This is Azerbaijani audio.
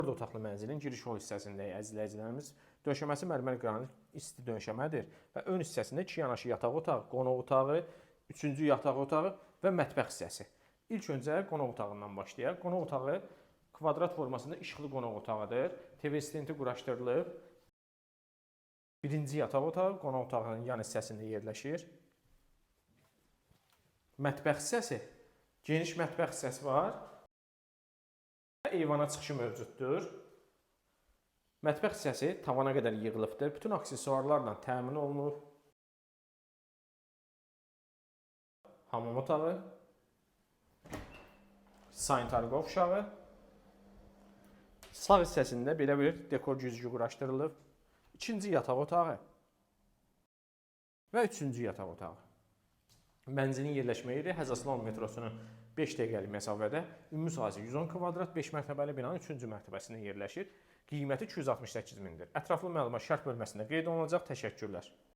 4 otaqlı mənzilin giriş hol hissəsindəyik əziz izləyicilərimiz. Döşəməsi mərmər qranit isti döşəmədir və ön hissəsində 2 yanaşı yataq otağı, qonaq otağı, 3-cü yataq otağı və mətbəx hissəsi. İlk öncə qonaq otağından başlayaq. Qonaq otağı kvadrat formasında işıqlı qonaq otağıdır. TV stenti quraşdırılıb. Birinci yataq otağı qonaq otağının yan hissəsində yerləşir. Mətbəx hissəsi, geniş mətbəx hissəsi var. Eyvana çıxışı mövcuddur. Mətbəx hissəsi tavana qədər yığılıbdır. Bütün aksesuarlarla təmin olunub. Hamam otağı, sanitar qovşağı. Sağ hissəsində belə bir dekor güzgü quraşdırılıb. İkinci yataq otağı və üçüncü yataq otağı. Mənzilin yerləşmə yeri Həzaslan metrosunun 5 dəqiqəlik məsafədə, ümumi sahəsi 110 kvadrat, 5 mərtəbəli binanın 3-cü mərtəbəsində yerləşir. Qiyməti 268 mindir. Ətraflı məlumat şərh bölməsində qeyd olunacaq. Təşəkkürlər.